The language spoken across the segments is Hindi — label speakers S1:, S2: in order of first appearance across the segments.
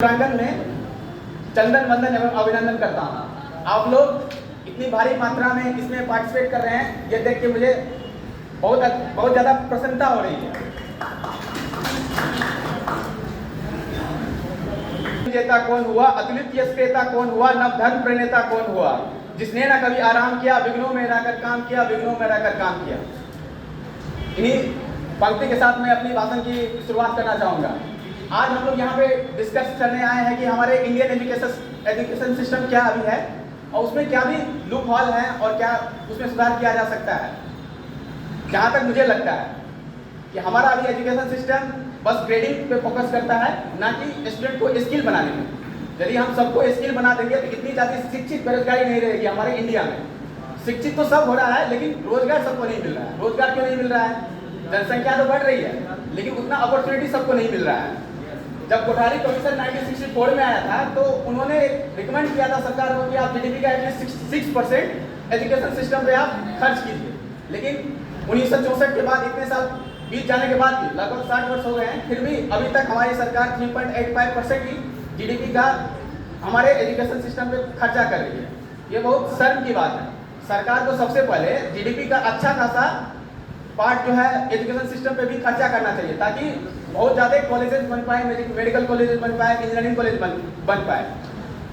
S1: प्रांगण में चंदन वंदन एवं अभिनंदन करता हूँ। आप लोग इतनी भारी मात्रा में इसमें पार्टिसिपेट कर रहे हैं, ये देख के मुझे बहुत ज़्यादा प्रसन्नता हो रही है। विजेता कौन हुआ, अतुलित यश क्रेता कौन हुआ, नवधर्म प्रणेता कौन हुआ, जिसने न कभी आराम किया, विघ्नों में रहकर काम किया, विघ्नों में रहकर काम किया। इन्हीं पंक्ति के साथ मैं अपनी भाषण की शुरुआत करना चाहूँगा। आज हम लोग यहाँ पे डिस्कस करने आए हैं कि हमारे इंडियन एजुकेशन सिस्टम क्या अभी है और उसमें क्या भी लूप होल है और क्या उसमें सुधार किया जा सकता है। जहाँ तक मुझे लगता है कि हमारा अभी एजुकेशन सिस्टम बस ग्रेडिंग पे फोकस करता है, ना कि स्टूडेंट को स्किल बनाने में। यदि हम सबको स्किल बना देंगे तो इतनी ज़्यादा शिक्षित बेरोजगारी नहीं रहेगी हमारे इंडिया में। शिक्षित तो सब हो रहा है, लेकिन रोजगार सबको नहीं मिल रहा है। रोजगार क्यों नहीं मिल रहा है? जनसंख्या तो बढ़ रही है, लेकिन उतना अपॉर्चुनिटी सबको नहीं मिल रहा है। जब कोठारी कमीशन 1964 में आया था तो उन्होंने रिकमेंड किया था सरकार को कि आप जीडीपी का एटलीस्ट 6% एजुकेशन सिस्टम पे आप खर्च कीजिए। लेकिन 1964 के बाद इतने साल बीत जाने के बाद भी लगभग 60 वर्ष हो गए हैं, फिर भी अभी तक हमारी सरकार 3.85% की जीडीपी का हमारे एजुकेशन सिस्टम पे खर्चा कर रही है। ये बहुत शर्म की बात है। सरकार को सबसे पहले जीडीपी का अच्छा खासा पार्ट जो है एजुकेशन सिस्टम पे भी खर्चा करना चाहिए, ताकि बहुत ज़्यादा कॉलेजेस बन पाए, मेडिकल कॉलेजेस बन पाए, इंजीनियरिंग कॉलेज बन पाए।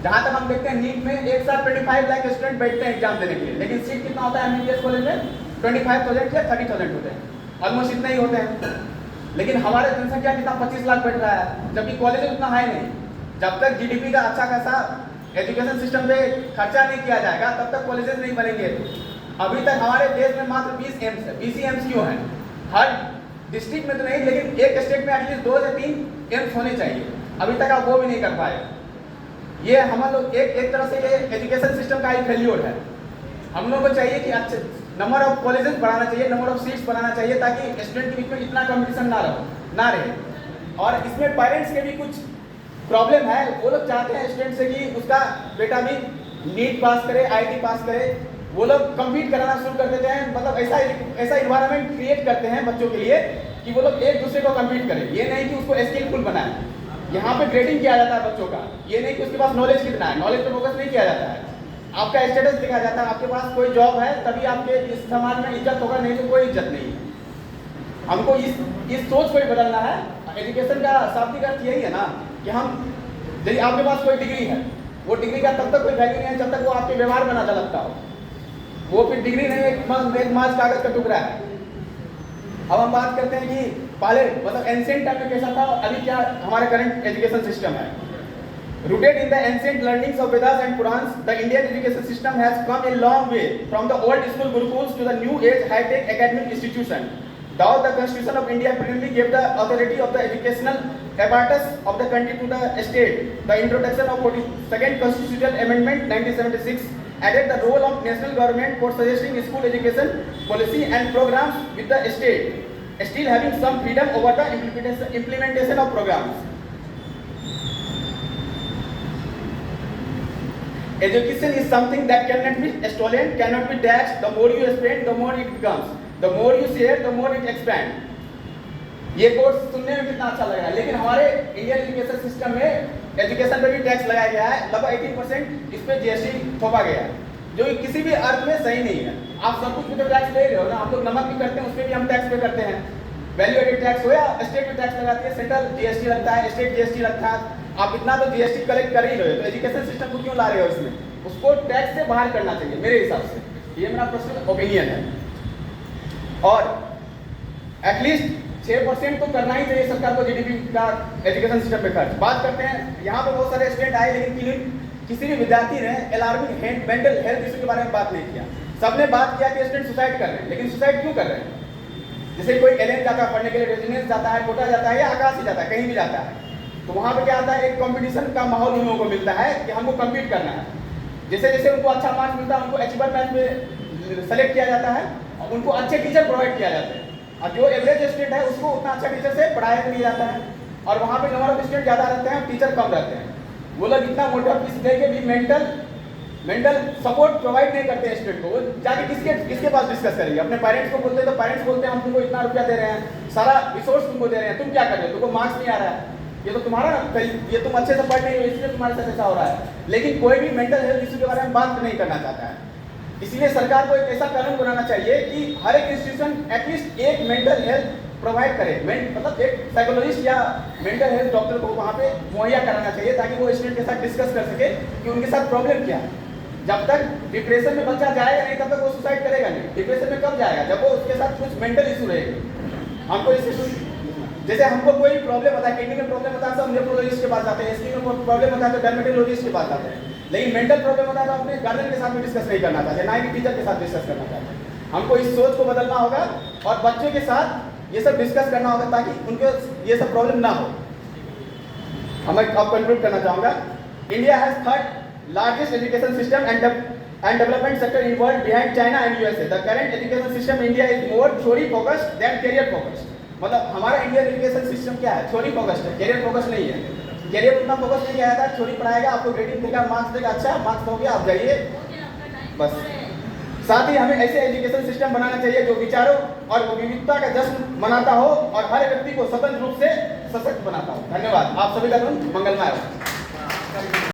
S1: जहाँ तक हम देखते हैं नीट में एक साथ 25 लाख स्टूडेंट बैठते हैं एग्जाम देने के लिए, लेकिन सीट कितना होता है एमबीबीएस कॉलेज में? 25,000 या 30,000 होते हैं, ऑलमोस्ट इतना ही होते हैं। लेकिन हमारे जनसंख्या कितना 25 लाख बैठ रहा है, जबकि कॉलेज उतना है नहीं। जब तक जीडीपी का अच्छा खासा एजुकेशन सिस्टम पे खर्चा नहीं किया जाएगा तब तक कॉलेजेस नहीं बनेंगे। अभी तक हमारे देश में मात्र 20 एम्स है। 20 एम्स क्यों है? हर डिस्ट्रिक्ट में तो नहीं, लेकिन एक स्टेट में एटलीस्ट 2 से 3 एम्स होने चाहिए। अभी तक आप वो भी नहीं कर पाए। ये हम लोग एक तरह से ये एजुकेशन सिस्टम का ही फेल्योर है। हम लोगों को चाहिए कि अच्छे नंबर ऑफ कॉलेजेस बढ़ाना चाहिए, नंबर ऑफ सीट्स बढ़ाना चाहिए, ताकि स्टूडेंट के बीच में इतना कंपटीशन ना रहे। और इसमें पेरेंट्स के भी कुछ प्रॉब्लम है। वो लोग चाहते हैं स्टूडेंट से कि उसका बेटा भी नीट पास करे, IIT पास करे। वो लोग कम्पीट कराना शुरू कर देते हैं, मतलब ऐसा इन्वायरमेंट क्रिएट करते हैं बच्चों के लिए कि वो लोग एक दूसरे को कम्पीट करें। ये नहीं कि उसको स्किलफुल बनाए। यहाँ पे ग्रेडिंग किया जाता है बच्चों का, ये नहीं कि उसके पास नॉलेज कितना है। नॉलेज पे फोकस नहीं किया जाता है। आपका स्टेटस देखा जाता है, आपके पास कोई जॉब है तभी आपके इस समाज में इज्जत होगा, नहीं तो कोई इज्जत नहीं है। हमको इस सोच को ही बदलना है। एजुकेशन का शाब्दिक अर्थ यही है ना कि हम, यदि आपके पास कोई डिग्री है, वो डिग्री का तब तक कोई वैल्यू नहीं है जब तक वो आपके व्यवहार में ना झलकता हो। वो फिर डिग्री नहीं, एक माज कागज का टुकड़ा है। अब हम बात करते हैं कि पहले मतलब एंशिएंट टाइम में कैसा था, अभी क्या हमारा करंट एजुकेशन सिस्टम है। Rooted in the ancient learnings of Vedas and Purans, the Indian education system has come a long way from the old school gurukuls to the new age high-tech academic institution. Though the Constitution of India primarily gave the authority of the educational apparatus of the country to the state, the introduction of 42nd Constitutional Amendment 1976 added the role of national government for suggesting school education policy and programs with the state, still having some freedom over the implementation of programs. Education is something that cannot be stolen, cannot be taxed. The more you spend, the more it becomes. The more you share, the more it expands. ये कोर्स सुनने में कितना अच्छा लगा, लेकिन हमारे इंडियन एजुकेशन सिस्टम में एजुकेशन पे भी टैक्स लगाया गया है। लगभग 18% इस पे जीएसटी थोपा गया है, जो कि किसी भी अर्थ में सही नहीं है। आप सब कुछ पे तो टैक्स ले रहे हो ना, हम लोग नमक भी करते हैं, उस पर भी हम टैक्स पे करते हैं। वैल्यू एडेड टैक्स हो या स्टेट में टैक्स लगाती है, सेंट्रल जीएसटी लगता है, स्टेट जीएसटी लगता है। आप इतना तो जीएसटी कलेक्ट कर ही रहे हो, तो एजुकेशन सिस्टम को क्यों ला रहे हो इसमें? उसको टैक्स से बाहर करना चाहिए मेरे हिसाब से। ये मेरा पर्सनल ओपिनियन है। और एटलीस्ट 6% तो करना ही चाहिए सरकार को जीडीपी का एजुकेशन सिस्टम पे खर्च। बात करते हैं, यहाँ पे बहुत सारे स्टूडेंट आए, लेकिन किसी भी विद्यार्थी ने अलार्मिंग मेंटल हेल्थ इशू के बारे में बात नहीं किया। सबने बात किया कि स्टूडेंट सुसाइड कर रहे हैं, लेकिन सुसाइड क्यों कर रहे हैं? जैसे कोई एलियन जाता है पढ़ने के लिए, रेजिडेंस जाता है, कोटा जाता है या आकाश ही जाता है, कहीं भी जाता है, तो वहाँ पे क्या आता है, एक कंपटीशन का माहौल उन लोगों को मिलता है कि हमको कम्पीट करना है। जैसे जैसे उनको अच्छा मार्क्स मिलता है, उनको अचीवर बैच में सेलेक्ट किया जाता है और उनको अच्छे टीचर प्रोवाइड किया जाते हैं। और जो एवरेज स्टूडेंट है उसको उतना अच्छा टीचर से पढ़ाया नहीं जाता है, और वहाँ पे नंबर ऑफ स्टूडेंट ज़्यादा रहते हैं, टीचर कम रहते हैं। वो लोग इतना मोटा फीस दे के भी मेंटल सपोर्ट प्रोवाइड नहीं करते हैं स्टूडेंट को। वो जाके किसके पास डिस्कस करेंगे? अपने पेरेंट्स को बोलते हैं, तो पेरेंट्स बोलते हैं हम तुमको इतना रुपया दे रहे हैं, सारा रिसोर्स तुमको दे रहे हैं, तुम क्या कर रहे हो, तुमको मार्क्स नहीं आ रहा है। ये तो तुम्हारा ये तुम अच्छे से पढ़ नहीं हो इसलिए तुम्हारे साथ ऐसा हो रहा है। लेकिन कोई भी मेंटल हेल्थ इशू के बारे में बात नहीं करना चाहता है। इसलिए सरकार को एक ऐसा कानून बनाना चाहिए कि हर एक इंस्टीट्यूशन एटलीस्ट एक मेंटल हेल्थ प्रोवाइड करे, मतलब एक साइकोलॉजिस्ट या मेंटल हेल्थ डॉक्टर को वहाँ पे मुहैया कराना चाहिए, ताकि वो स्टूडेंट के साथ डिस्कस कर सके कि उनके साथ प्रॉब्लम क्या है। जब तक डिप्रेशन में बच्चा जाएगा नहीं तब तक वो सुसाइड करेगा नहीं। डिप्रेशन में कब जाएगा? जब वो उसके साथ कुछ मेंटल इशू रहेगा। हमको इससे जैसे हमको कोई प्रॉब्लम होता है, किडनी में प्रॉब्लम होता है तो हम नेफ्रोलॉजिस्ट के पास जाते हैं, स्किन में प्रॉब्लम होता है तो डर्मेटोलॉजिस्ट के पास जाते हैं। लेकिन मेंटल प्रॉब्लम होता है तो अपने गार्जियन के साथ भी डिस्कस नहीं करना चाहते, ना ही टीचर के साथ डिस्कस करना चाहते। हमको इस सोच को बदलना होगा और बच्चों के साथ ये सब डिस्कस करना होगा ताकि उनको ये सब प्रॉब्लम ना हो। मैं अब कंक्लूड करना चाहूँगा। India has third largest education system and development sector in world behind China and USA. The current education system in India is more theory focused than career focused. मतलब हमारा इंडियन एजुकेशन सिस्टम क्या है? थ्योरी फोकस्ड है, कैरियर फोकस नहीं है। कैरियर उतना फोकस नहीं किया जाता है। थ्योरी पढ़ाएगा, आपको ग्रेडिंग देगा, मार्क्स देगा, अच्छा मार्क्स हो गया आप जाइए बस। साथ ही हमें ऐसे एजुकेशन सिस्टम बनाना चाहिए जो विचारों और विविधता का जश्न मनाता हो और हर व्यक्ति को स्वतंत्र रूप से सशक्त बनाता हो। धन्यवाद। आप सभी का दिन मंगलमय हो।